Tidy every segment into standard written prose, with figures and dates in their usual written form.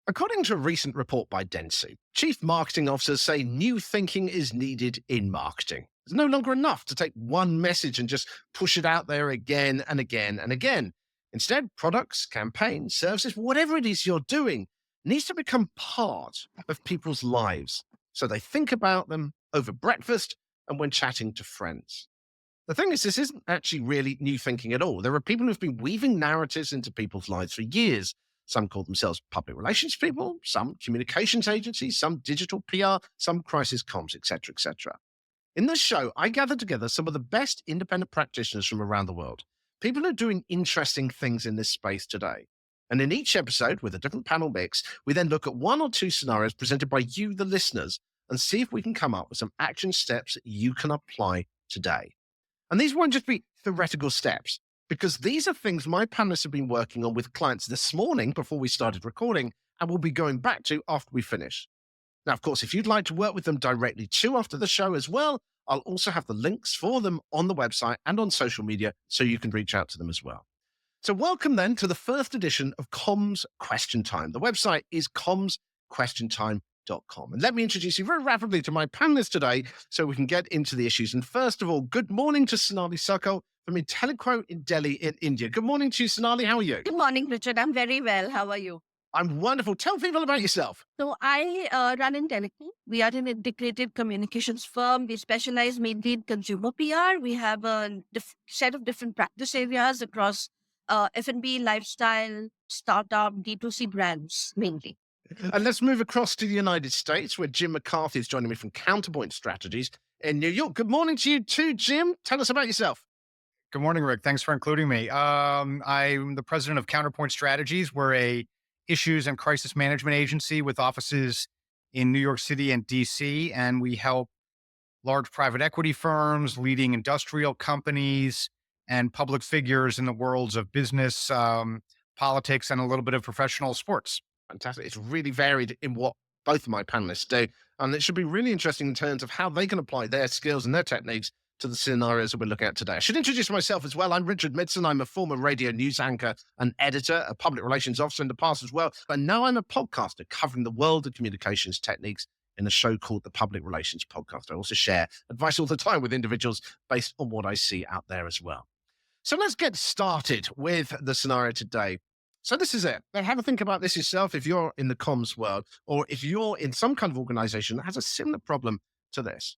According to a recent report by Dentsu, chief marketing officers say new thinking is needed in marketing. It's no longer enough to take one message and just push it out there again and again and again. Instead, products, campaigns, services, whatever it is you're doing, needs to become part of people's lives. So they think about them over breakfast and when chatting to friends. The thing is, this isn't actually really new thinking at all. There are people who've been weaving narratives into people's lives for years. Some call themselves public relations people, some communications agencies, some digital PR, some crisis comms, etc., etc. In this show, I gathered together some of the best independent practitioners from around the world, people who are doing interesting things in this space today. And in each episode, with a different panel mix, we then look at one or two scenarios presented by you, the listeners, and see if we can come up with some action steps that you can apply today. And these won't just be theoretical steps, because these are things my panelists have been working on with clients this morning before we started recording, and we'll be going back to after we finish. Now, of course, if you'd like to work with them directly too after the show as well, I'll also have the links for them on the website and on social media so you can reach out to them as well. So welcome then to the first edition of Comms Question Time. The website is CommsQuestionTime.com. And let me introduce you very rapidly to my panelists today so we can get into the issues. And first of all, good morning to Sonali Sokhal from IntelliQuote in Delhi in India. Good morning to you, Sonali. How are you? Good morning, Richard. I'm very well. How are you? I'm wonderful. Tell people about yourself. So I run IntelliQuote. We are an integrated communications firm. We specialize mainly in consumer PR. We have a set of different practice areas across F&B, lifestyle, startup, D2C brands mainly. And let's move across to the United States, where Jim McCarthy is joining me from Counterpoint Strategies in New York. Good morning to you too, Jim. Tell us about yourself. Good morning, Rick. Thanks for including me. I'm the president of Counterpoint Strategies. We're a issues and crisis management agency with offices in New York City and DC, and we help large private equity firms, leading industrial companies, and public figures in the worlds of business, politics, and a little bit of professional sports. Fantastic. It's really varied in what both of my panelists do. And it should be really interesting in terms of how they can apply their skills and their techniques to the scenarios that we're looking at today. I should introduce myself as well. I'm Richard Midson. I'm a former radio news anchor and editor, a public relations officer in the past as well. But now I'm a podcaster covering the world of communications techniques in a show called the Public Relations Podcast. I also share advice all the time with individuals based on what I see out there as well. So let's get started with the scenario today. So this is it. Now have a think about this yourself if you're in the comms world or if you're in some kind of organization that has a similar problem to this.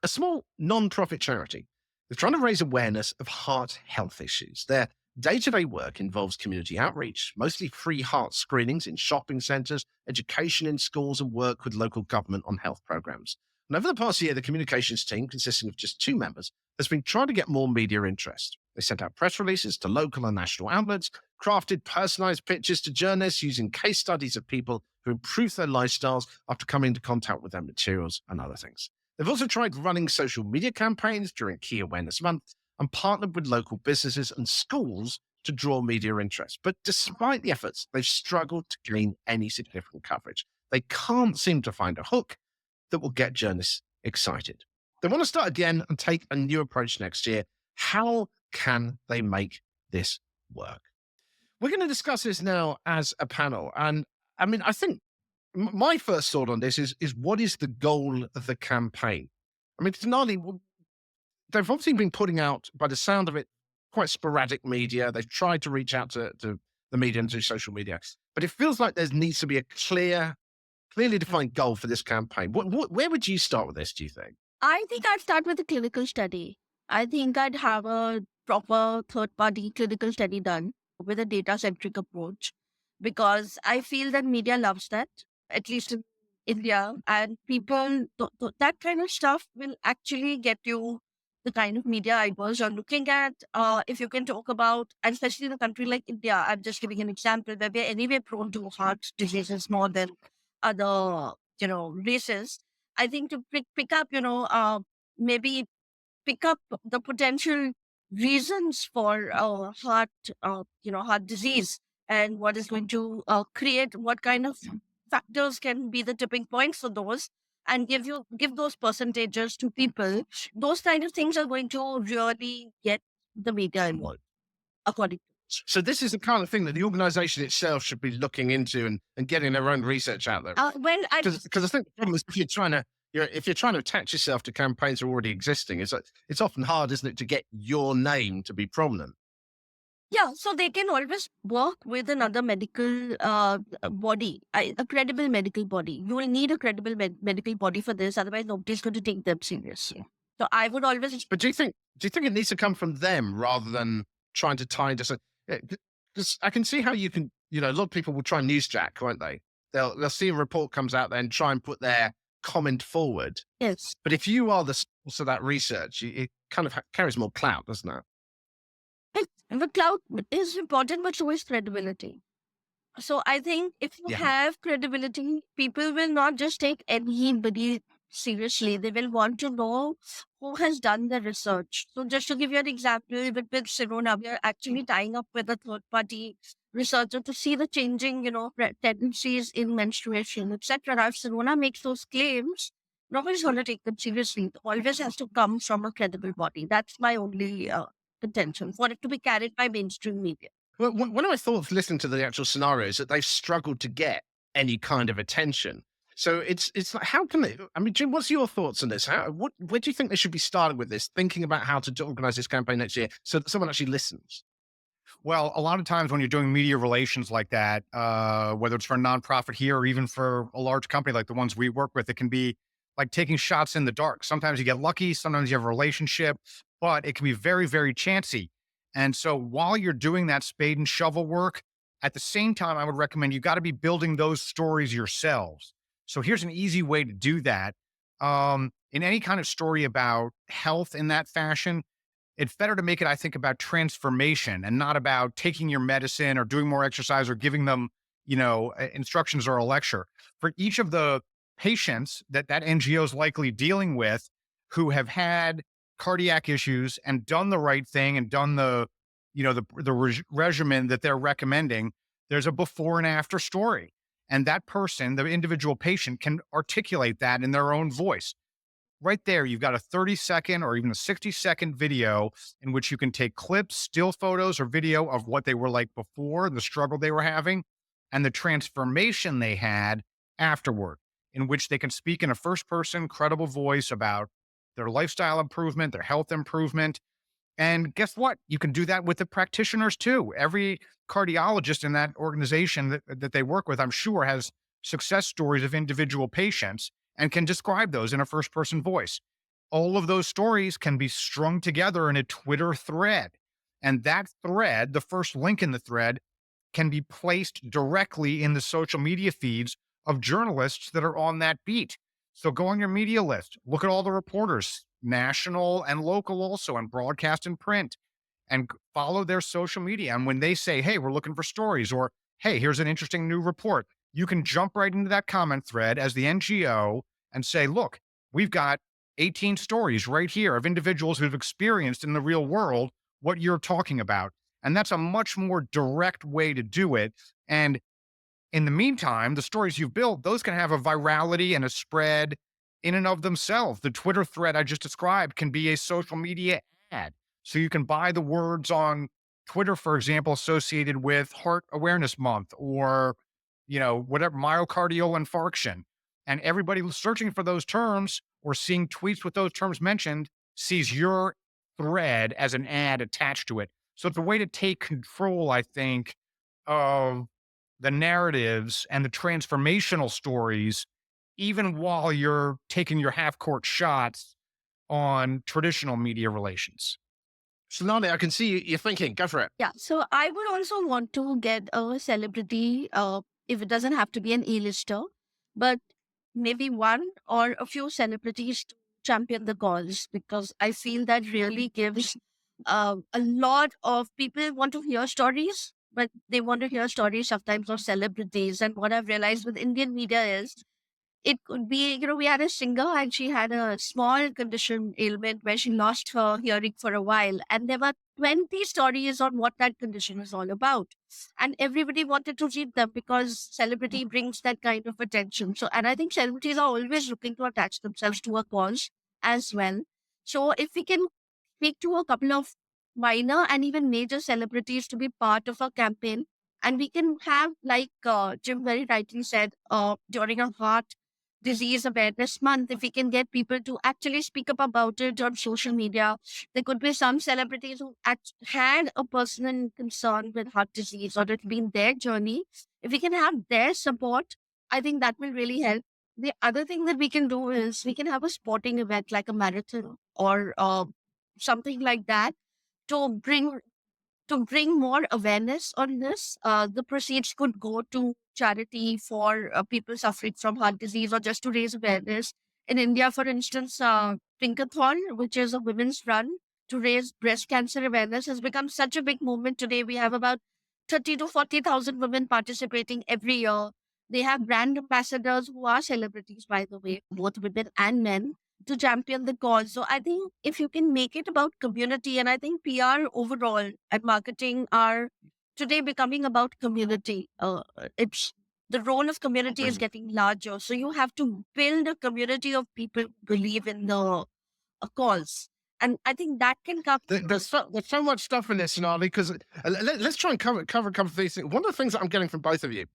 A small non-profit charity is trying to raise awareness of heart health issues. Their day-to-day work involves community outreach, mostly free heart screenings in shopping centers, education in schools, and work with local government on health programs. And over the past year, the communications team, consisting of just 2 members, has been trying to get more media interest. They sent out press releases to local and national outlets, crafted personalized pitches to journalists using case studies of people who improved their lifestyles after coming into contact with their materials and other things. They've also tried running social media campaigns during Key Awareness Month and partnered with local businesses and schools to draw media interest. But despite the efforts, they've struggled to gain any significant coverage. They can't seem to find a hook that will get journalists excited. They want to start again and take a new approach next year. How can they make this work? We're going to discuss this now as a panel. And I mean, I think my first thought on this is what is the goal of the campaign? I mean, Sonali, they've obviously been putting out, by the sound of it, quite sporadic media. They've tried to reach out to the media and to social media. But it feels like there needs to be a clearly defined goal for this campaign. Where would you start with this, do you think? I think I'd start with a clinical study. I think I'd have a proper third-party clinical study done with a data-centric approach because I feel that media loves that, at least in India, and people, that kind of stuff will actually get you the kind of media eyeballs you're looking at. If you can talk about, and especially in a country like India, I'm just giving an example where we're anyway prone to heart diseases more than other, races. I think to pick up, maybe pick up the potential reasons for heart disease and what is going to create, what kind of factors can be the tipping points for those, and give those percentages to people. Those kind of things are going to really get the media involved, according to me. So this is the kind of thing that the organization itself should be looking into and getting their own research out there. Well, I Because I think the problem is if you're trying to attach yourself to campaigns that are already existing, it's often hard, isn't it, to get your name to be prominent. Yeah, so they can always work with another medical body, a credible medical body. You will need a credible medical body for this, otherwise nobody's going to take them seriously. So I would always, But do you think it needs to come from them rather than trying to tie into? Because I can see how you can. A lot of people will try newsjack, won't they? They'll see a report comes out there and try and put their comment forward. yes, But if you are the source of that research, it kind of carries more clout, doesn't it? the cloud is important, but so is credibility. So I think if you Yeah. have credibility, people will not just take anybody seriously. They will want to know who has done the research. So just to give you an example, with Sirona, we are actually tying up with a third party researcher to see the changing, tendencies in menstruation, etc. Now, if Sirona makes those claims, nobody's going to take them seriously. It always has to come from a credible body. That's my only contention, for it to be carried by mainstream media. Well, one of my thoughts listening to the actual scenario is that they've struggled to get any kind of attention. So it's like, how can they? I mean, Jim, what's your thoughts on this? Where do you think they should be starting with this? Thinking about how to organize this campaign next year so that someone actually listens. Well, a lot of times when you're doing media relations like that, whether it's for a nonprofit here or even for a large company like the ones we work with, it can be like taking shots in the dark. Sometimes you get lucky, sometimes you have a relationship, but it can be very, very chancy. And so while you're doing that spade and shovel work, at the same time, I would recommend you got to be building those stories yourselves. So here's an easy way to do that. In any kind of story about health in that fashion, it's better to make it, I think, about transformation and not about taking your medicine or doing more exercise or giving them, instructions or a lecture. For each of the patients that NGO is likely dealing with who have had cardiac issues and done the right thing and done the regimen that they're recommending, there's a before and after story. And that person, the individual patient, can articulate that in their own voice. Right there, you've got a 30-second or even a 60-second video in which you can take clips, still photos, or video of what they were like before, the struggle they were having, and the transformation they had afterward, in which they can speak in a first person, credible voice about their lifestyle improvement, their health improvement. And guess what? You can do that with the practitioners too. Every cardiologist in that organization that they work with, I'm sure, has success stories of individual patients and can describe those in a first person voice. All of those stories can be strung together in a Twitter thread. And that thread, the first link in the thread, can be placed directly in the social media feeds of journalists that are on that beat. So go on your media list, look at all the reporters, national and local also, and broadcast and print, and follow their social media. And when they say, hey, we're looking for stories, or hey, here's an interesting new report, you can jump right into that comment thread as the NGO and say, look, we've got 18 stories right here of individuals who've experienced in the real world what you're talking about. And that's a much more direct way to do it. And in the meantime, the stories you've built, those can have a virality and a spread in and of themselves. The Twitter thread I just described can be a social media ad. So you can buy the words on Twitter, for example, associated with Heart Awareness Month or, whatever, myocardial infarction. And everybody searching for those terms or seeing tweets with those terms mentioned sees your thread as an ad attached to it. So it's a way to take control, I think, of the narratives and the transformational stories, even while you're taking your half court shots on traditional media relations. Sonali, I can see you're thinking. Go for it. Yeah, so I would also want to get a celebrity, if it doesn't have to be an A-lister, but maybe one or a few celebrities to champion the cause, because I feel that really gives a lot of people want to hear stories, but they want to hear stories sometimes of celebrities. And what I've realized with Indian media is it could be, we had a singer and she had a small condition ailment where she lost her hearing for a while. And there were 20 stories on what that condition is all about. And everybody wanted to read them because celebrity brings that kind of attention. So, and I think celebrities are always looking to attach themselves to a cause as well. So if we can speak to a couple of minor and even major celebrities to be part of our campaign. And we can have, like Jim very rightly said, during a heart disease awareness month, if we can get people to actually speak up about it on social media. There could be some celebrities who had a personal concern with heart disease, or it's been their journey. If we can have their support, I think that will really help. The other thing that we can do is we can have a sporting event like a marathon or something like that to bring more awareness on this. The proceeds could go to charity for people suffering from heart disease, or just to raise awareness. In India, for instance, Pinkathon, which is a women's run to raise breast cancer awareness, has become such a big movement today. We have about 30 to 40,000 women participating every year. They have brand ambassadors who are celebrities, by the way, both women and men, to champion the cause. So I think if you can make it about community, and I think PR overall and marketing are today becoming about community. It's the role of community is getting larger. So you have to build a community of people who believe in the cause. And I think that can come. There's so much stuff in this, Sonali, because let's try and cover a couple of these things. One of the things that I'm getting from both of you,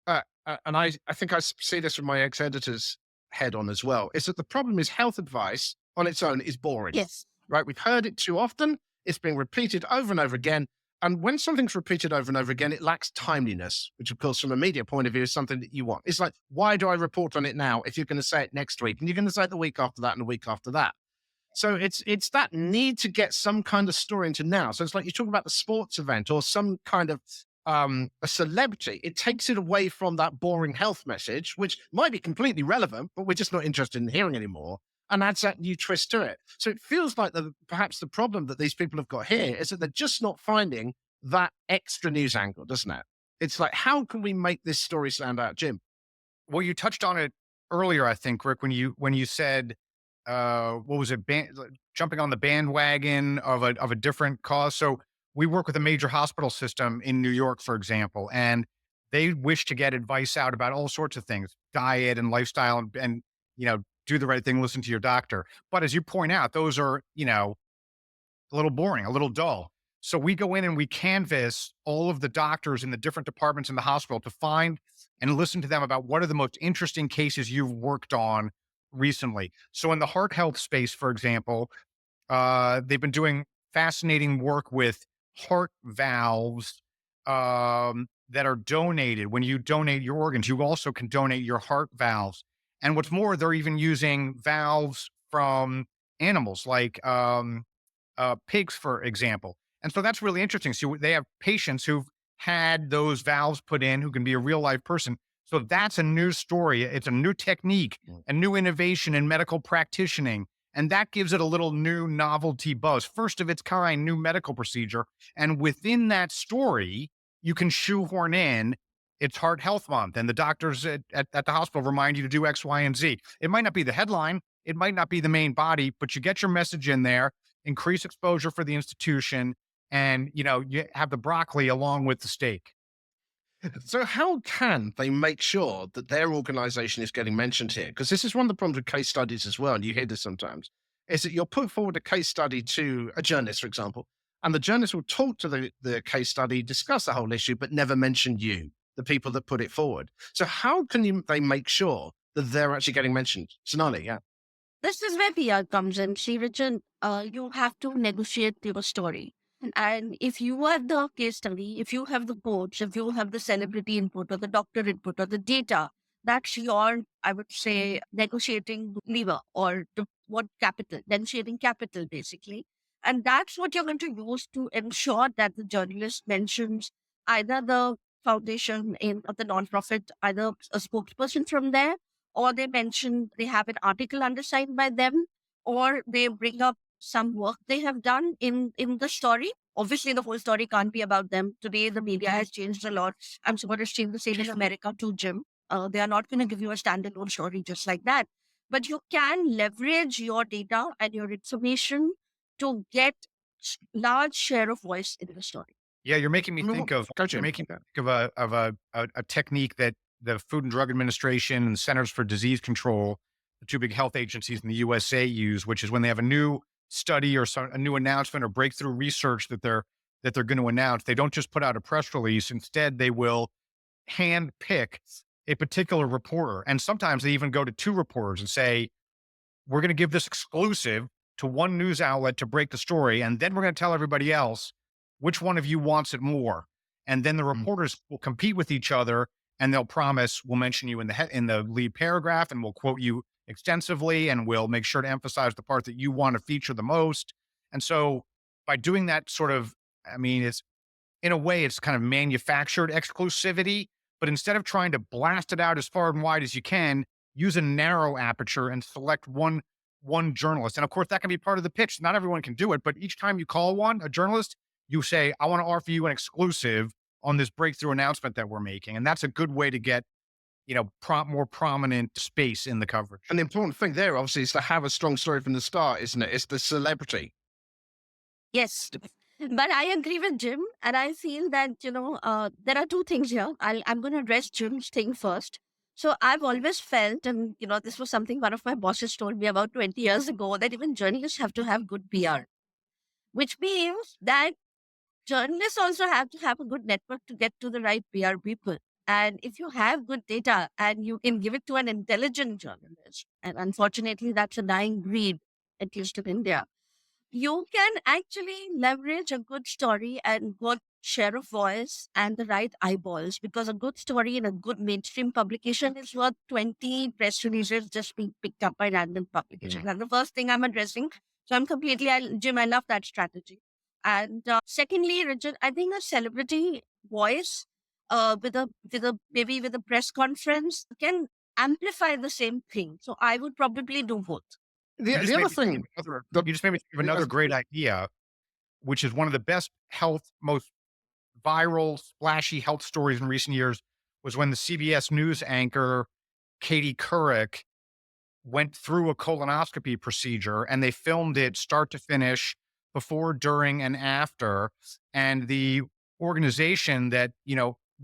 and I think I see this from my ex-editor's head on as well, is that the problem is health advice on its own is boring, Yes. right? We've heard it too often. It's being repeated over and over again. And when something's repeated over and over again, it lacks timeliness, which, of course, from a media point of view, is something that you want. It's like, why do I report on it now if you're going to say it next week? And you're going to say it the week after that and the week after that. So it's that need to get some kind of story into now. So it's like you talk about the sports event or some kind of a celebrity. It takes it away from that boring health message, which might be completely relevant, but we're just not interested in hearing anymore, and adds that new twist to it. So it feels like perhaps the problem that these people have got here is that they're just not finding that extra news angle, doesn't it? It's like, how can we make this story stand out, Jim? Well, you touched on it earlier, I think, Rick, when you said, what was it, jumping on the bandwagon of a different cause. So we work with a major hospital system in New York, for example, and they wish to get advice out about all sorts of things, diet and lifestyle, and do the right thing, listen to your doctor. But as you point out, those are a little boring, a little dull. So we go in and we canvass all of the doctors in the different departments in the hospital to find and listen to them about what are the most interesting cases you've worked on recently. So in the heart health space, for example, they've been doing fascinating work with heart valves that are donated. When you donate your organs, you also can donate your heart valves. And what's more, they're even using valves from animals like pigs, for example. And so that's really interesting. So they have patients who've had those valves put in who can be a real life person. So that's a new story. It's a new technique, a new innovation in medical practicing. And that gives it a little new novelty buzz, first of its kind, new medical procedure. And within that story, you can shoehorn in it's Heart Health Month, and the doctors at the hospital remind you to do X, Y, and Z. It might not be the headline, it might not be the main body, but you get your message in there, increase exposure for the institution, and you have the broccoli along with the steak. So how can they make sure that their organization is getting mentioned here? Because this is one of the problems with case studies as well, and you hear this sometimes, is that you'll put forward a case study to a journalist, for example, and the journalist will talk to the case study, discuss the whole issue, but never mention you, the people that put it forward. So how can they make sure that they're actually getting mentioned? Sonali, yeah. This is where PR comes in. See, Richard, you have to negotiate your story. And if you are the case study, if you have the coach, if you have the celebrity input or the doctor input or the data, that's your, I would say, negotiating lever, or what capital, negotiating capital, basically. And that's what you're going to use to ensure that the journalist mentions either the foundation or the nonprofit, either a spokesperson from there, or they mention they have an article undersigned by them, or they bring up some work they have done in the story. Obviously, the whole story can't be about them. Today, the media has changed a lot. I'm sure it's changed the same in America too, Jim. They are not going to give you a standalone story just like that. But you can leverage your data and your information to get large share of voice in the story. Yeah, you're making me I mean, think of go, you're Jim. making me think of a technique that the Food and Drug Administration and Centers for Disease Control, the two big health agencies in the USA use, which is when they have a new study or a new announcement or breakthrough research that they're going to announce, they don't just put out a press release. Instead, they will hand pick a particular reporter. And sometimes they even go to two reporters and say, we're going to give this exclusive to one news outlet to break the story. And then we're going to tell everybody else which one of you wants it more. And then the Mm. reporters will compete with each other and they'll promise we'll mention you in the lead paragraph and we'll quote you extensively and we'll make sure to emphasize the part that you want to feature the most. And so by doing that sort of, I mean, it's in a way, it's kind of manufactured exclusivity, but instead of trying to blast it out as far and wide as you can, use a narrow aperture and select one journalist. And of course, that can be part of the pitch. Not everyone can do it, but each time you call a journalist, you say, I want to offer you an exclusive on this breakthrough announcement that we're making. And that's a good way to get, more prominent space in the coverage. And the important thing there, obviously, is to have a strong story from the start, isn't it? It's the celebrity. Yes. But I agree with Jim, and I feel that, there are two things here. I'm going to address Jim's thing first. So I've always felt, and, this was something one of my bosses told me about 20 years ago, that even journalists have to have good PR, which means that journalists also have to have a good network to get to the right PR people. And if you have good data and you can give it to an intelligent journalist, and unfortunately, that's a dying breed, at least in India, you can actually leverage a good story and good share of voice and the right eyeballs, because a good story in a good mainstream publication is worth 20 press releases just being picked up by random publications. Mm. That's the first thing I'm addressing. So I'm completely, Jim, I love that strategy. And secondly, Richard, I think a celebrity voice maybe with a press conference can amplify the same thing. So I would probably do both. You The just made other me think of thing, another, the, you just made me think of the, another great idea, which is one of the best most viral, splashy health stories in recent years was when the CBS News anchor, Katie Couric, went through a colonoscopy procedure and they filmed it start to finish before, during, and after. And the organization that,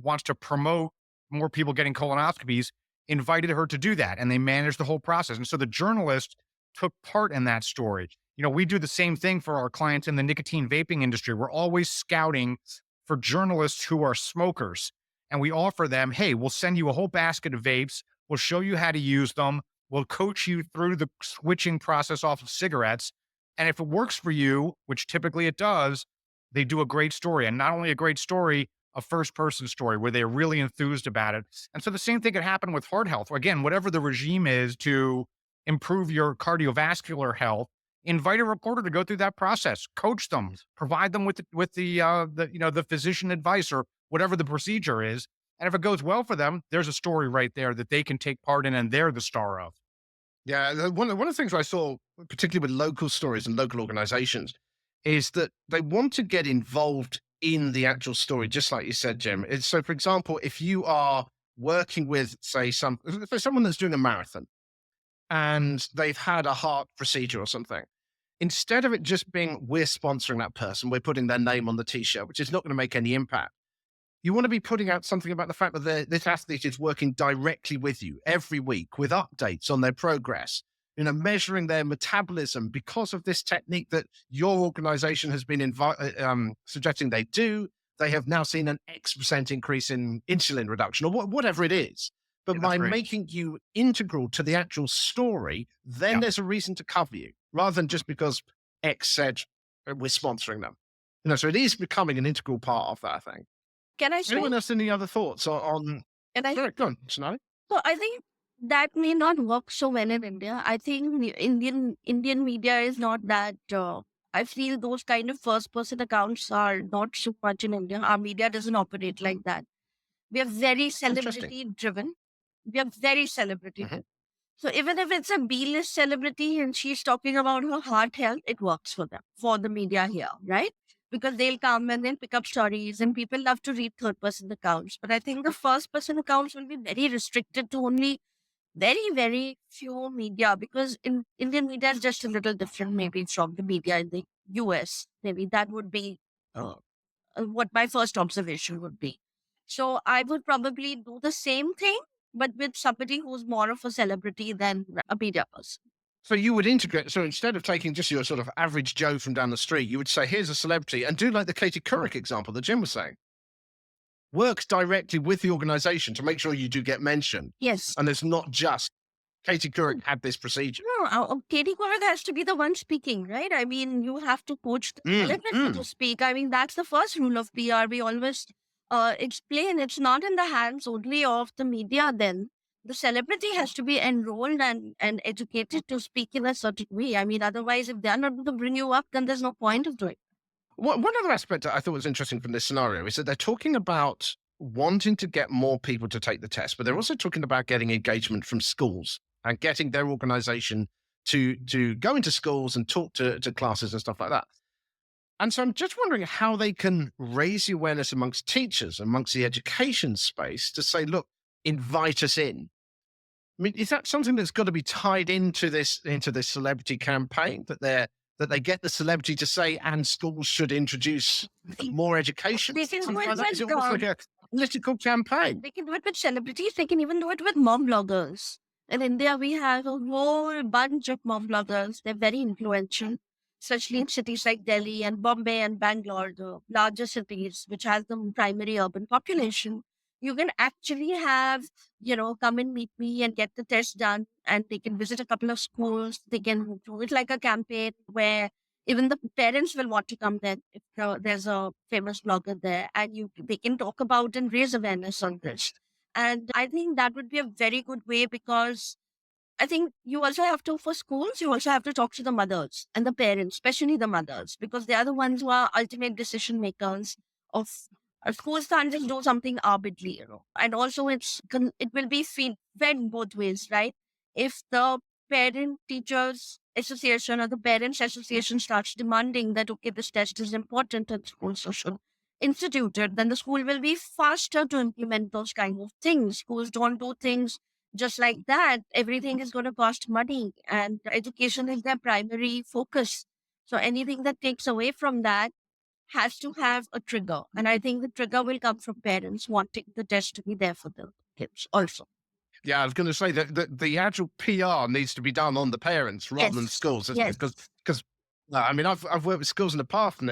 wants to promote more people getting colonoscopies invited her to do that. And they managed the whole process. And so the journalist took part in that story. We do the same thing for our clients in the nicotine vaping industry. We're always scouting for journalists who are smokers. And we offer them, hey, we'll send you a whole basket of vapes. We'll show you how to use them. We'll coach you through the switching process off of cigarettes. And if it works for you, which typically it does, they do a great story. And not only a great story, a first person story where they're really enthused about it. And so the same thing could happen with heart health. Again, whatever the regime is to improve your cardiovascular health, invite a reporter to go through that process, coach them, provide them with the physician advice or whatever the procedure is. And if it goes well for them, there's a story right there that they can take part in and they're the star of. yeah, one of the things I saw, particularly with local stories and local organizations, is that they want to get involved in the actual story, just like you said, Jim. So, for example, if you are working with, say, for someone that's doing a marathon and they've had a heart procedure or something, instead of it just being we're sponsoring that person, we're putting their name on the t-shirt, which is not going to make any impact. You want to be putting out something about the fact that this athlete is working directly with you every week with updates on their progress, measuring their metabolism because of this technique that your organization has been suggesting they do. They have now seen an X% increase in insulin reduction or whatever it is. But Yeah, that's by great. making you integral to the actual story, then Yeah, there's a reason to cover you rather than just because X said we're sponsoring them. So it is becoming an integral part of that, I think. Can I say? Anyone else any other thoughts on Can I? sorry, go on, Sonali. So I think that may not work so well in India. I think the Indian media is not that. I feel those kind of first person accounts are not so much in India. Our media doesn't operate like that. We are very Interesting. celebrity driven. We are very celebrity Mhm. driven. So even if it's a B-list celebrity and she's talking about her heart health, it works for them, for the media here, right? Because they'll come and they'll pick up stories and people love to read third person accounts. But I think the first person accounts will be very restricted to only very, very few media, because in Indian media is just a little different maybe from the media in the US. Maybe that would be uh, what my first observation would be. So I would probably do the same thing, but with somebody who's more of a celebrity than a media person. So you would integrate. So instead of taking just your sort of average Joe from down the street, you would say, "Here's a celebrity," and do like the Katie Couric example that Jim was saying. Work directly with the organization to make sure you do get mentioned, Yes. and it's not just Katie Couric had this procedure. No, Katie Couric has to be the one speaking, right? I mean, you have to coach the Mm, celebrity to mm. speak. I mean, that's the first rule of PR. We always explain it's not in the hands only of the media then. The celebrity has to be enrolled and educated to speak in a certain way. I mean, otherwise, if they're not going to bring you up, then there's no point of doing it. One other aspect that I thought was interesting from this scenario is that they're talking about wanting to get more people to take the test, but they're also talking about getting engagement from schools and getting their organization to go into schools and talk to classes and stuff like that. And so I'm just wondering how they can raise the awareness amongst teachers, amongst the education space to say, look, invite us in. I mean, is that something that's got to be tied into this celebrity campaign that they get the celebrity to say, and schools should introduce more education? They can do Something it like that? Is it with almost like a political campaign? they can do it with celebrities. They can even do it with mom bloggers. In India, we have a whole bunch of mom bloggers. They're very influential, especially in cities like Delhi and Bombay and Bangalore, the larger cities, which has the primary urban population. You can actually have, come and meet me and get the test done. And they can visit a couple of schools. They can do it like a campaign where even the parents will want to come there if there's a famous blogger there, and they can talk about and raise awareness on this. And I think that would be a very good way, because I think you also have to, for schools, you also have to talk to the mothers and the parents, especially the mothers, because they are the ones who are ultimate decision makers of schools can't just do something arbitrarily, And also it will be fed both ways, right? If the parent teachers association or the parents association starts demanding that, okay, this test is important and schools should institute it, then the school will be faster to implement those kind of things. Schools don't do things just like that. Everything is going to cost money, and education is their primary focus. So anything that takes away from that has to have a trigger. And I think the trigger will come from parents wanting the test to be there for the kids also. Yeah, I was going to say that the actual PR needs to be done on the parents rather than Yes. schools, isn't Yes. it? Because I mean, I've worked with schools in the past, and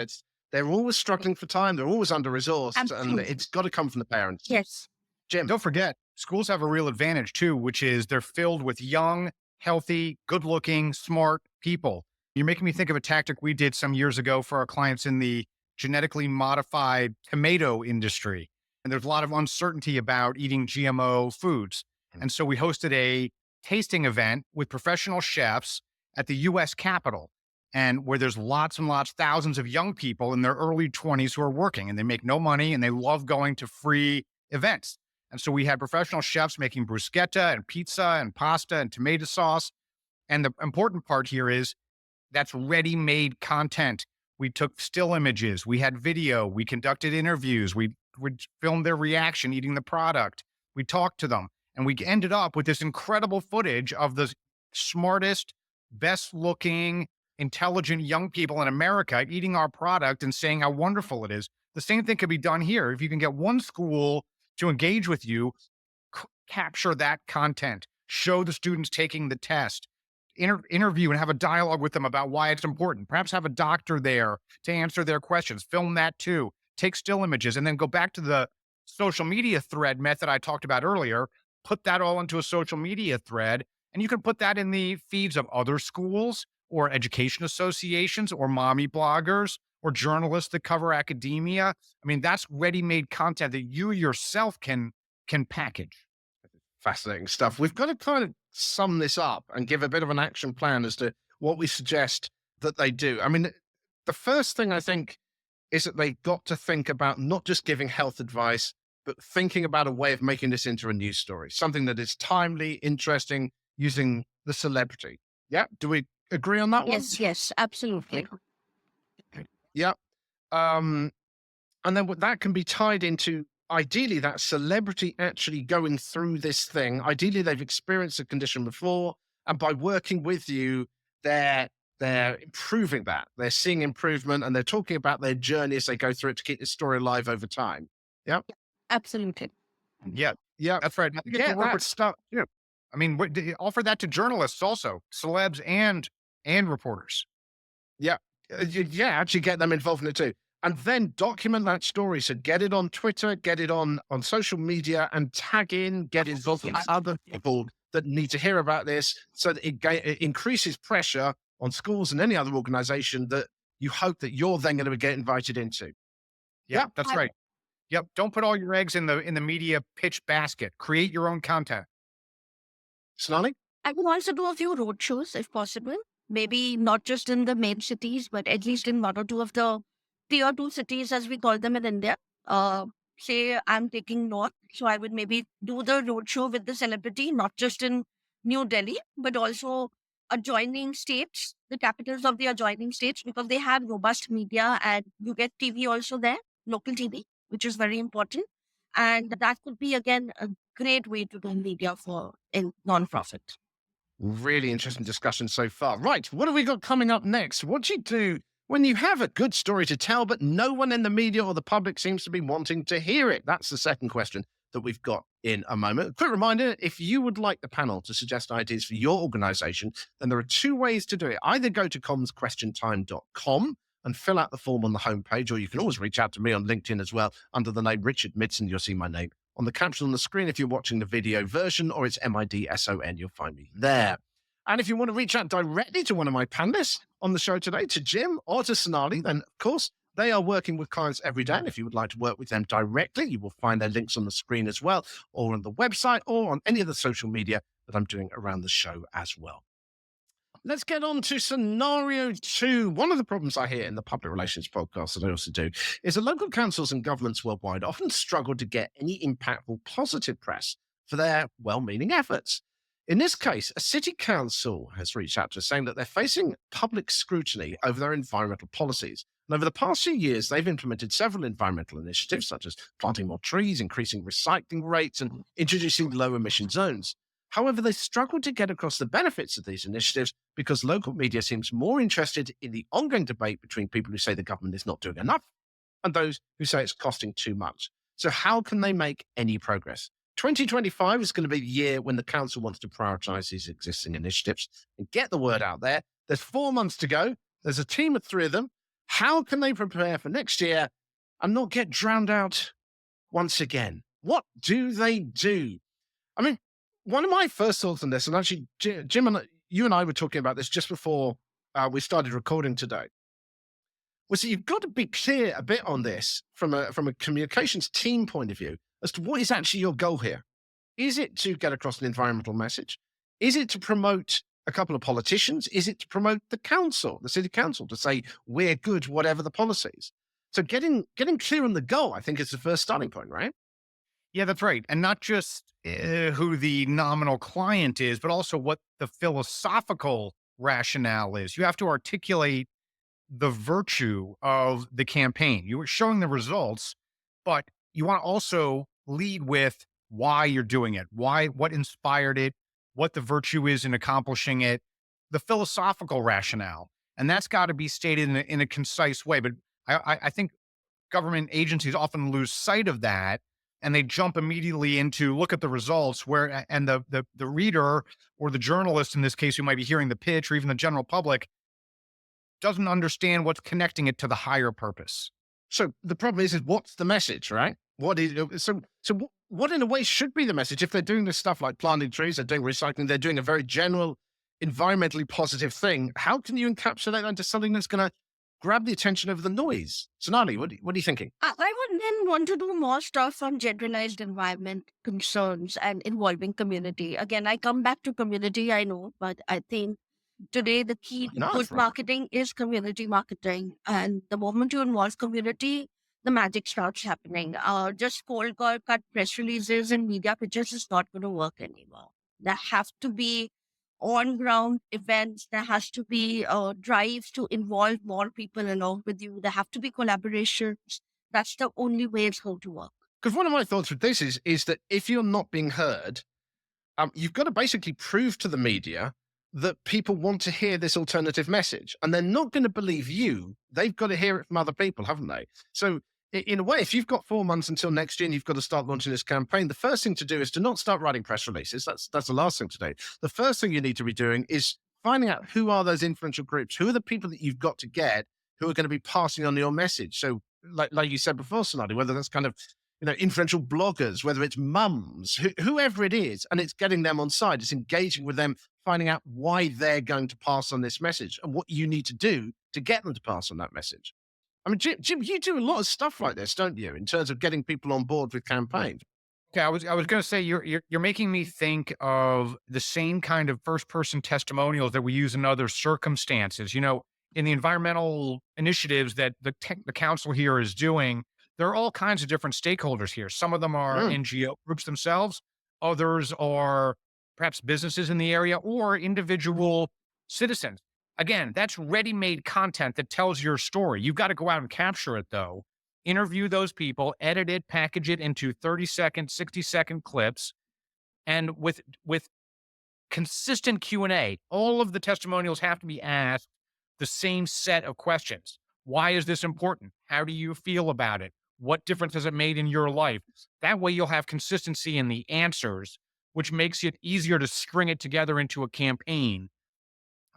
they're always struggling for time. They're always under resourced, and Absolutely. it's got to come from the parents. Yes. Jim, Don't forget, schools have a real advantage too, which is they're filled with young, healthy, good looking, smart people. You're making me think of a tactic we did some years ago for our clients in the genetically modified tomato industry. And there's a lot of uncertainty about eating GMO foods. And so we hosted a tasting event with professional chefs at the US Capitol, and where there's lots and lots, thousands of young people in their early 20s who are working, and they make no money and they love going to free events. And so we had professional chefs making bruschetta and pizza and pasta and tomato sauce. And the important part here is that's ready-made content. We took still images, we had video, we conducted interviews, we would film their reaction eating the product. We talked to them, and we ended up with this incredible footage of the smartest, best-looking, intelligent young people in America eating our product and saying how wonderful it is. The same thing could be done here. If you can get one school to engage with you, capture that content, show the students taking the test, interview and have a dialogue with them about why it's important. Perhaps have a doctor there to answer their questions. Film that too. Take still images, and then go back to the social media thread method I talked about earlier. Put that all into a social media thread, and you can put that in the feeds of other schools or education associations or mommy bloggers or journalists that cover academia. I mean, that's ready-made content that you yourself can package. fascinating stuff. We've got to kind of sum this up and give a bit of an action plan as to what we suggest that they do. I mean, the first thing I think is that they've got to think about not just giving health advice, but thinking about a way of making this into a news story, something that is timely, interesting, using the celebrity. Yeah. Do we agree on that one? Yes, absolutely. Yeah. And then that can be tied into ideally that celebrity actually going through this thing. Ideally, they've experienced a condition before, and by working with you, they're improving that. They're seeing improvement, and they're talking about their journey as they go through it to keep this story alive over time. Yeah. Absolutely. Yeah, Yeah. that's right. I think it's Yeah, to work that with stuff. Yeah. I mean, offer that to journalists also, celebs and reporters. Yeah. Yeah, actually get them involved in it too. And then document that story. So get it on Twitter, get it on social media, and tag in, get involved with other people that need to hear about this, so that it increases pressure on schools and any other organization that you hope that you're then going to get invited into. Yeah, Yeah. that's right. Yep. Don't put all your eggs in the media pitch basket. Create your own content. Sonali? I would also do a few road shows if possible. Maybe not just in the main cities, but at least in one or two of the tier two cities, as we call them in India. Say I'm taking north, so I would maybe do the road show with the celebrity, not just in New Delhi, but also adjoining states, the capitals of the adjoining states, because they have robust media and you get TV also there, local TV, which is very important. And that could be again a great way to do media for in non-profit. Really interesting discussion so far. Right, what have we got coming up next? What do you do when you have a good story to tell, but no one in the media or the public seems to be wanting to hear it? That's the second question that we've got in a moment. A quick reminder, if you would like the panel to suggest ideas for your organization, then there are two ways to do it. Either go to CommsQuestionTime.com and fill out the form on the homepage, or you can always reach out to me on LinkedIn as well under the name Richard Midson. You'll see my name on the caption on the screen if you're watching the video version, or it's MIDSON. You'll find me there. And if you want to reach out directly to one of my panelists on the show today, to Jim or to Sonali, then of course they are working with clients every day. And if you would like to work with them directly, you will find their links on the screen as well, or on the website, or on any of the social media that I'm doing around the show as well. Let's get on to scenario 2. One of the problems I hear in the public relations podcast that I also do is that local councils and governments worldwide often struggle to get any impactful positive press for their well-meaning efforts. In this case, a city council has reached out to us saying that they're facing public scrutiny over their environmental policies. And over the past few years, they've implemented several environmental initiatives, such as planting more trees, increasing recycling rates, and introducing low emission zones. However, they struggle to get across the benefits of these initiatives because local media seems more interested in the ongoing debate between people who say the government is not doing enough and those who say it's costing too much. So how can they make any progress? 2025 is going to be the year when the council wants to prioritize these existing initiatives and get the word out there. There's 4 months to go. There's a team of 3 of them. How can they prepare for next year and not get drowned out once again? What do they do? I mean, one of my first thoughts on this, and actually, Jim and you and I were talking about this just before we started recording today, was that you've got to be clear a bit on this from a communications team point of view as to what is actually your goal here. Is it to get across an environmental message? Is it to promote a couple of politicians? Is it to promote the council, the city council, to say we're good, whatever the policies? So getting clear on the goal, I think, is the first starting point, right? Yeah, that's right. And not just who the nominal client is, but also what the philosophical rationale is. You have to articulate the virtue of the campaign. You were showing the results, but you want to also lead with why you're doing it, what inspired it, what the virtue is in accomplishing it, the philosophical rationale. And that's got to be stated in a concise way. But I think government agencies often lose sight of that and they jump immediately into look at the results and the reader or the journalist in this case who might be hearing the pitch or even the general public doesn't understand what's connecting it to the higher purpose. So the problem is what's the message, right? What is what in a way should be the message if they're doing this stuff like planting trees, they're doing recycling, they're doing a very general, environmentally positive thing? How can you encapsulate that into something that's going to grab the attention over the noise? Sonali, what are you thinking? I would then want to do more stuff on generalized environment concerns and involving community. Again, I come back to community, I know, but I think today the key to No, good it's right. marketing is community marketing. And the moment you involve community, the magic starts happening. Just cold call cut press releases and media pitches is not going to work anymore. There have to be on ground events. There has to be drives to involve more people along with you. There have to be collaborations. That's the only way it's going to work. Because one of my thoughts with this is that if you're not being heard, you've got to basically prove to the media that people want to hear this alternative message, and they're not going to believe you. They've got to hear it from other people, haven't they? So In a way, if you've got 4 months until next year and you've got to start launching this campaign, the first thing to do is to not start writing press releases. That's the last thing to do. The first thing you need to be doing is finding out who are those influential groups, who are the people that you've got to get who are going to be passing on your message. So, like you said before, Sonali, whether that's kind of influential bloggers, whether it's mums, whoever it is, and it's getting them on side, it's engaging with them, finding out why they're going to pass on this message and what you need to do to get them to pass on that message. I mean, Jim, you do a lot of stuff like this, don't you, in terms of getting people on board with campaigns? Okay, I was going to say you're making me think of the same kind of first person testimonials that we use in other circumstances. In the environmental initiatives that the council here is doing, there are all kinds of different stakeholders here. Some of them are Mm. NGO groups themselves, others are perhaps businesses in the area or individual citizens. Again, that's ready-made content that tells your story. You've got to go out and capture it, though. Interview those people, edit it, package it into 30-second, 60-second clips, and with consistent Q&A. All of the testimonials have to be asked the same set of questions. Why is this important? How do you feel about it? What difference has it made in your life? That way you'll have consistency in the answers, which makes it easier to string it together into a campaign.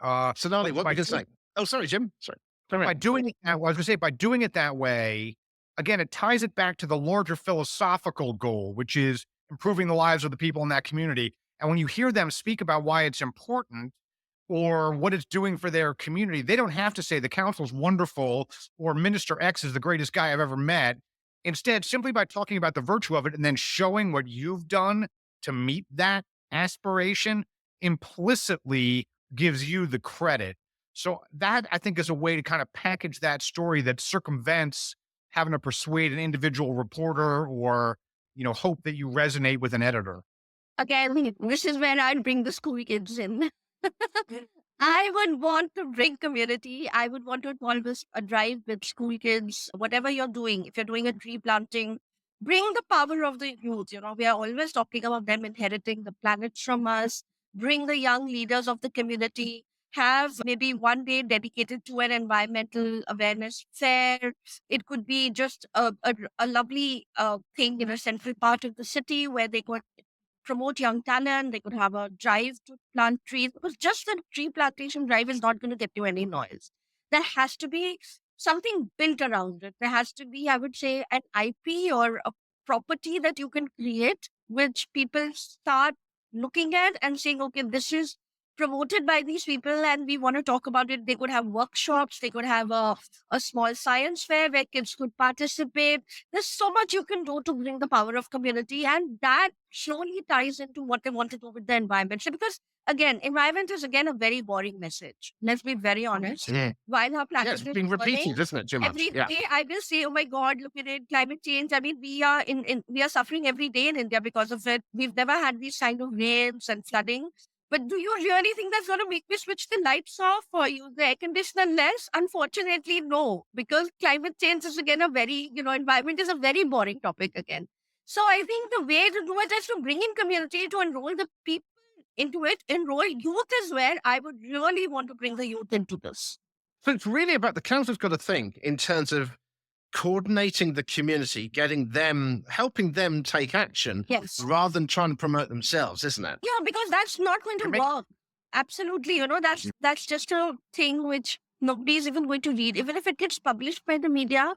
Sonali, But what were by you going to say? Oh, sorry, Jim. Sorry. Come by in. doing it that way, I was gonna say, by doing it that way, again, it ties it back to the larger philosophical goal, which is improving the lives of the people in that community. And when you hear them speak about why it's important or what it's doing for their community, they don't have to say the council's wonderful or Minister X is the greatest guy I've ever met. Instead, simply by talking about the virtue of it and then showing what you've done to meet that aspiration implicitly gives you the credit. So that I think is a way to kind of package that story that circumvents having to persuade an individual reporter or, hope that you resonate with an editor. Again, this is where I'd bring the school kids in. I would want to bring community. I would want to involve a drive with school kids, whatever you're doing. If you're doing a tree planting, bring the power of the youth. We are always talking about them inheriting the planet from us. Bring the young leaders of the community. Have maybe one day dedicated to an environmental awareness fair. It could be just a lovely thing in a central part of the city where they could promote young talent. They could have a drive to plant trees because just the tree plantation drive is not going to get you any noise. There has to be something built around it. There has to be, I would say, an IP or a property that you can create, which people start looking at and saying, okay, this is promoted by these people and we want to talk about it. They could have workshops, they could have a small science fair where kids could participate. There's so much you can do to bring the power of community, and that slowly ties into what they want to do with the environment. So because again, environment is again a very boring message. Let's be very honest. Yeah. While our Yeah, planet it's is been burning, repeated, isn't it, too much? every Yeah. day I will say, oh my God, look at it, climate change. I mean, we are we are suffering every day in India because of it. We've never had these kind of rains and flooding. But do you really think that's going to make me switch the lights off or use the air conditioner less? Unfortunately, no, because climate change is again a very, environment is a very boring topic again. So I think the way to do it is to bring in community, to enroll the people into it, enroll youth is where I would really want to bring the youth into this. So it's really about the council's got to think in terms of coordinating the community, getting them, helping them take action Yes. rather than trying to promote themselves, isn't it? Yeah, because that's not going to You're making- work. Absolutely. That's just a thing which nobody's even going to read. Even if it gets published by the media,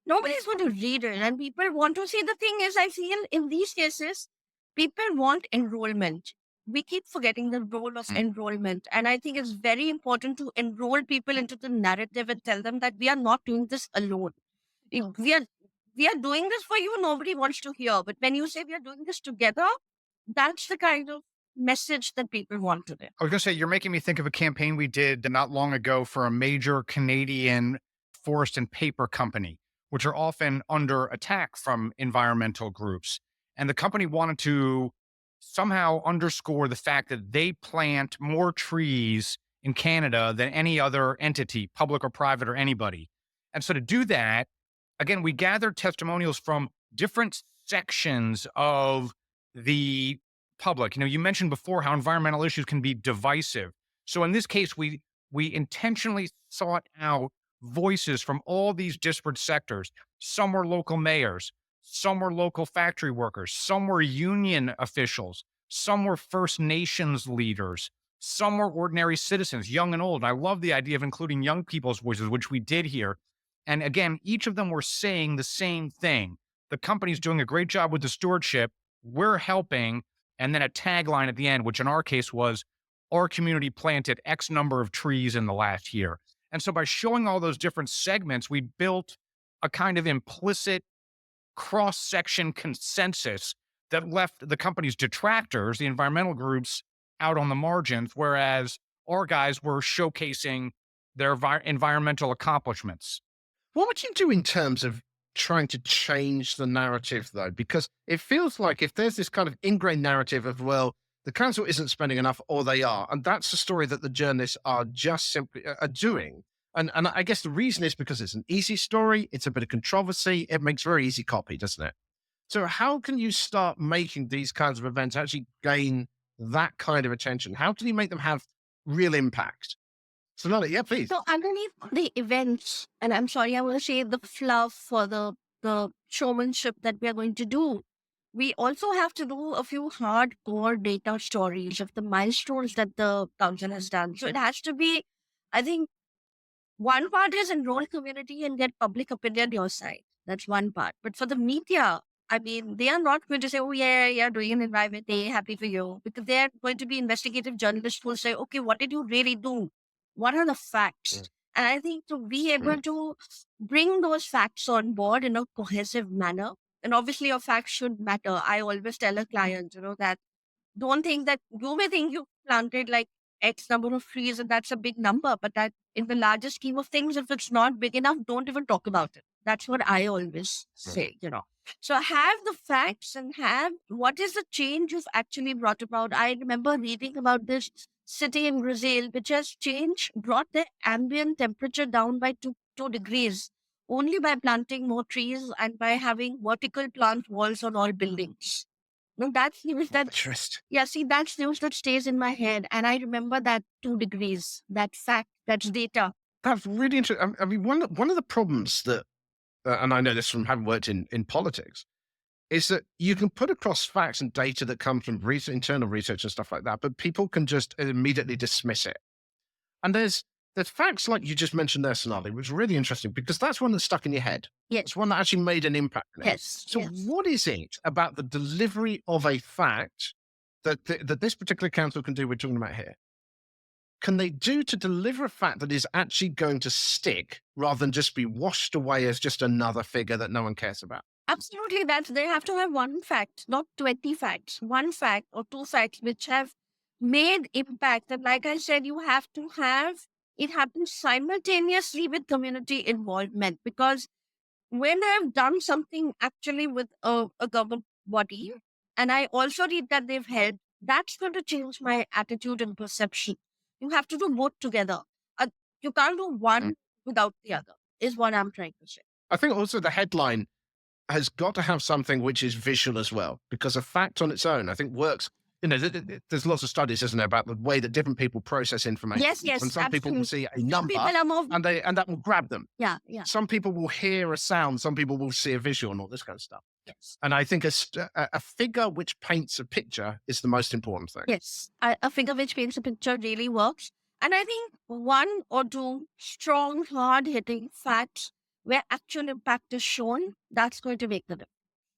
nobody's going to read it. And people want to see, the thing is, I feel in these cases, people want enrollment. We keep forgetting the role of enrollment. And I think it's very important to enroll people into the narrative and tell them that we are not doing this alone. We are we are doing this for you. Nobody wants to hear. But when you say we are doing this together, that's the kind of message that people want today. I was going to say, you're making me think of a campaign we did not long ago for a major Canadian forest and paper company, which are often under attack from environmental groups. And the company wanted to somehow underscore the fact that they plant more trees in Canada than any other entity, public or private or anybody. And so to do that, again, we gathered testimonials from different sections of the public. You mentioned before how environmental issues can be divisive. So in this case, we intentionally sought out voices from all these disparate sectors. Some were local mayors, some were local factory workers, some were union officials, some were First Nations leaders, some were ordinary citizens, young and old. I love the idea of including young people's voices, which we did here. And again, each of them were saying the same thing. The company's doing a great job with the stewardship. We're helping. And then a tagline at the end, which in our case was, our community planted X number of trees in the last year. And so by showing all those different segments, we built a kind of implicit cross-section consensus that left the company's detractors, the environmental groups, out on the margins, whereas our guys were showcasing their environmental accomplishments. What would you do in terms of trying to change the narrative, though? Because it feels like if there's this kind of ingrained narrative of, well, the council isn't spending enough, or they are, and that's the story that the journalists are just simply are doing. And I guess the reason is because it's an easy story, it's a bit of controversy, it makes very easy copy, doesn't it? So how can you start making these kinds of events actually gain that kind of attention? How can you make them have real impact? Sonali, yeah, please. So underneath the events, and I'm sorry, I want to say the fluff for the showmanship that we are going to do, we also have to do a few hardcore data stories of the milestones that the council has done. So it has to be, I think, one part is enroll community and get public opinion your side. That's one part. But for the media, I mean, they are not going to say, oh, yeah, yeah, doing an environment day, happy for you. Because they're going to be investigative journalists who will say, okay, what did you really do? What are the facts? Mm. And I think to be able to bring those facts on board in a cohesive manner, and obviously your facts should matter. I always tell a client, that don't think that you may think you planted like X number of trees and that's a big number, but that in the larger scheme of things, if it's not big enough, don't even talk about it. That's what I always say. So have the facts and have what is the change you've actually brought about. I remember reading about this city in Brazil, which has brought the ambient temperature down by two degrees only by planting more trees and by having vertical plant walls on all buildings. No, that's news that, Interest. yeah, see, that's news that stays in my head. And I remember that 2 degrees, that fact, that's data. That's really interesting. I mean, one of the problems that, and I know this from having worked in politics, is that you can put across facts and data that come from internal research and stuff like that, but people can just immediately dismiss it. And there's facts like you just mentioned there, Sonali, which is really interesting because that's one that's stuck in your head. Yes. It's one that actually made an impact. Yes. So yes. what is it about the delivery of a fact that this particular council can do, we're talking about here, can they do to deliver a fact that is actually going to stick rather than just be washed away as just another figure that no one cares about? Absolutely. They have to have one fact, not 20 facts, one fact or two facts which have made impact. And like I said, you have to have it happen simultaneously with community involvement, because when I've done something actually with a government body, and I also read that they've helped, that's going to change my attitude and perception. You have to do both together. You can't do one without the other, is what I'm trying to say. I think also the headline has got to have something which is visual as well, because a fact on its own, I think, works. There's lots of studies, isn't there, about the way that different people process information. Yes, And some people will see a number and that will grab them. Yeah. Some people will hear a sound, some people will see a visual and all this kind of stuff. Yes. And I think a figure which paints a picture is the most important thing. Yes. A figure which paints a picture really works. And I think one or two strong, hard-hitting facts where actual impact is shown, that's going to make the difference.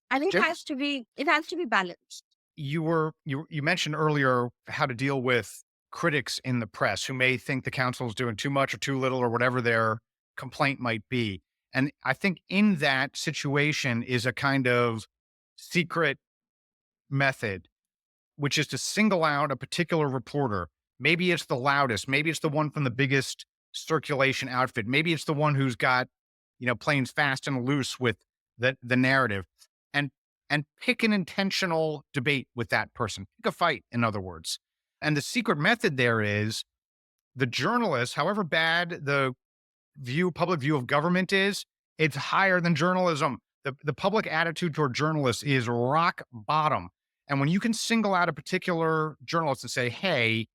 I think it has to be balanced. You mentioned earlier how to deal with critics in the press who may think the council is doing too much or too little or whatever their complaint might be. And I think in that situation is a kind of secret method, which is to single out a particular reporter. Maybe it's the loudest, maybe it's the one from the biggest circulation outfit, maybe it's the one who's got, playing fast and loose with the narrative, and pick an intentional debate with that person. Pick a fight, in other words. And the secret method there is the journalist, however bad the public view of government is, it's higher than journalism. The public attitude toward journalists is rock bottom. And when you can single out a particular journalist and say, hey,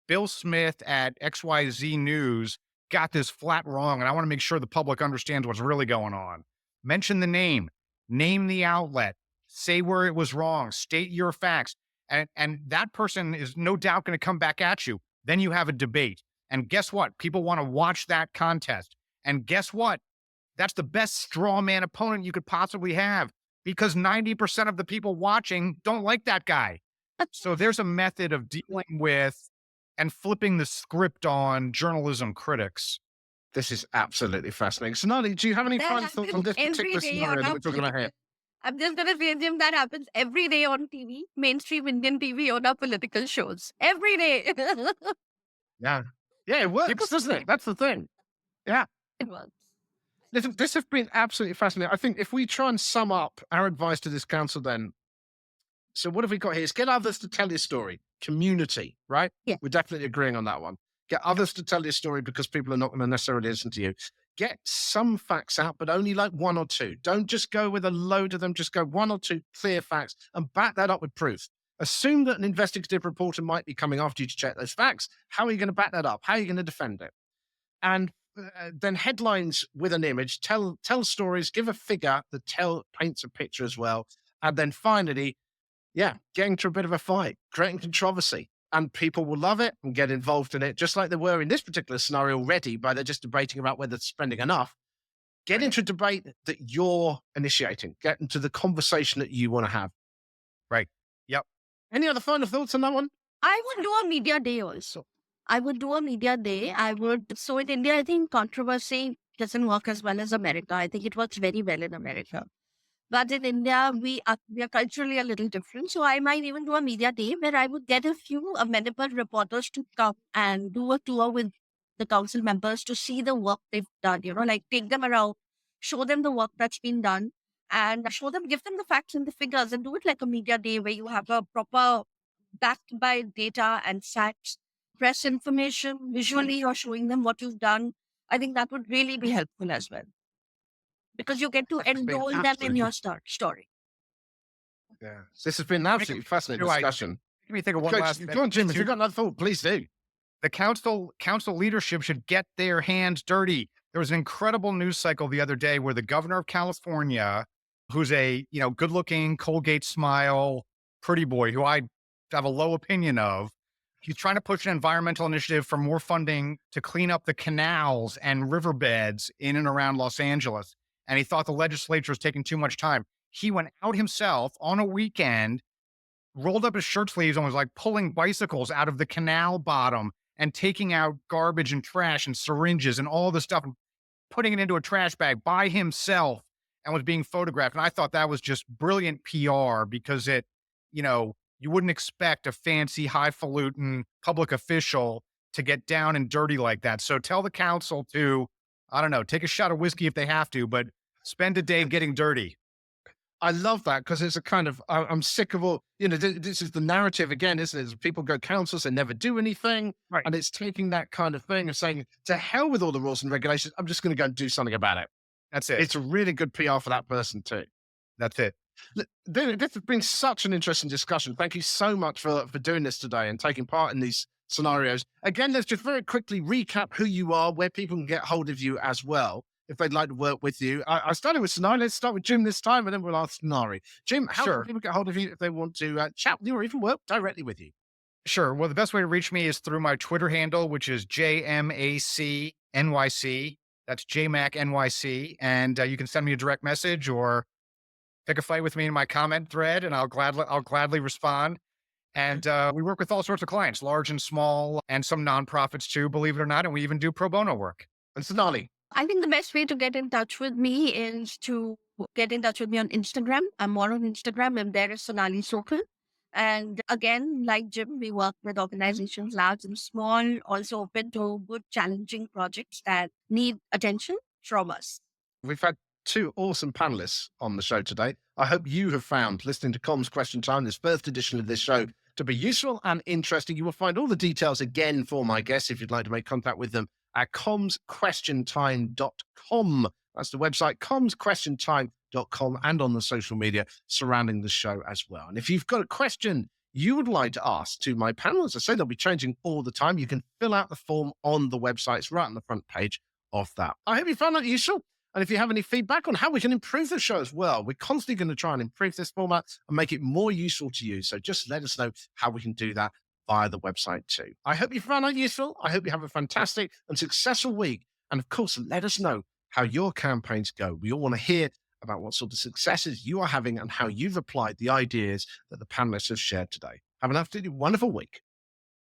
Bill Smith at XYZ News got this flat wrong, and I want to make sure the public understands what's really going on. Mention the name the outlet, say where it was wrong, state your facts. And that person is no doubt going to come back at you. Then you have a debate. And guess what? People want to watch that contest. And guess what? That's the best straw man opponent you could possibly have, because 90% of the people watching don't like that guy. So there's a method of dealing with and flipping the script on journalism critics. This is absolutely fascinating. Sonali, do you have any That final thoughts on happens this every particular day scenario on that our we're talking about here? I'm just gonna say, Jim, that happens every day on TV, mainstream Indian TV on our political shows. Every day. Yeah. Yeah, it works, People- doesn't it? That's the thing. Yeah. It works. Listen, this has been absolutely fascinating. I think if we try and sum up our advice to this council then, so what have we got here? Is get others to tell your story. Community, right? Yeah. We're definitely agreeing on that one. Get others to tell your story because people are not going to necessarily listen to you. Get some facts out, but only like one or two. Don't just go with a load of them. Just go one or two clear facts and back that up with proof. Assume that an investigative reporter might be coming after you to check those facts. How are you going to back that up? How are you going to defend it? And then headlines with an image, tell stories, give a figure that paints a picture as well. And then finally, getting to a bit of a fight, creating controversy, and people will love it and get involved in it, just like they were in this particular scenario already, by they're just debating about whether they're spending enough. Get into a debate that you're initiating, get into the conversation that you want to have. Right. Yep. Any other final thoughts on that one? I would do a media day also. I would do a media day. So in India, I think controversy doesn't work as well as America. I think it works very well in America. But in India, we are culturally a little different. So I might even do a media day where I would get a few amenable reporters to come and do a tour with the council members to see the work they've done, like take them around, show them the work that's been done, and give them the facts and the figures, and do it like a media day where you have a proper backed by data and facts, press information, visually you're showing them what you've done. I think that would really be helpful as well, because you get to That's been enroll them in absolutely- your story. Yeah. This has been an absolutely fascinating discussion. Let me think of one last Go on, Jim. If you've got another thought, please do. The council leadership should get their hands dirty. There was an incredible news cycle the other day where the governor of California, who's a good-looking Colgate smile, pretty boy, who I have a low opinion of, he's trying to push an environmental initiative for more funding to clean up the canals and riverbeds in and around Los Angeles. And he thought the legislature was taking too much time. He went out himself on a weekend, rolled up his shirt sleeves, and was like pulling bicycles out of the canal bottom and taking out garbage and trash and syringes and all this stuff and putting it into a trash bag by himself, and was being photographed. And I thought that was just brilliant PR, because you wouldn't expect a fancy, highfalutin public official to get down and dirty like that. So tell the council to, I don't know, take a shot of whiskey if they have to, but spend a day getting dirty. I love that, because it's a kind of, I'm sick of all, this is the narrative again, isn't it? People go councils and never do anything. Right. And it's taking that kind of thing of saying, to hell with all the rules and regulations, I'm just going to go and do something about it. That's it. It's a really good PR for that person too. That's it. This has been such an interesting discussion. Thank you so much for doing this today and taking part in these scenarios. Again, let's just very quickly recap who you are, where people can get hold of you as well, if they'd like to work with you. I started with Sonali. Let's start with Jim this time, and then we'll ask Sonali. Jim, how Sure. can people get hold of you if they want to chat with you or even work directly with you? Sure. Well, the best way to reach me is through my Twitter handle, which is JMACNYC. That's JMacNYC. And you can send me a direct message or pick a fight with me in my comment thread, and I'll gladly respond. And we work with all sorts of clients, large and small, and some nonprofits too, believe it or not. And we even do pro bono work. And Sonali. I think the best way to get in touch with me is to get in touch with me on Instagram. I'm more on Instagram, and there is Sonali Sokhal. And again, like Jim, we work with organizations large and small, also open to good, challenging projects that need attention from us. We've had two awesome panelists on the show today. I hope you have found listening to Comms Question Time, this first edition of this show, to be useful and interesting. You will find all the details again for my guests if you'd like to make contact with them at CommsQuestionTime.com. That's the website, CommsQuestionTime.com, and on the social media surrounding the show as well. And if you've got a question you would like to ask to my panel. As I say, they'll be changing all the time. You can fill out the form on the website. It's right on the front page of that. I hope you found that useful. And if you have any feedback on how we can improve the show as well, we're constantly going to try and improve this format and make it more useful to you. So just let us know how we can do that via the website too. I hope you found that useful. I hope you have a fantastic and successful week. And of course, let us know how your campaigns go. We all want to hear about what sort of successes you are having and how you've applied the ideas that the panelists have shared today. Have an absolutely wonderful week.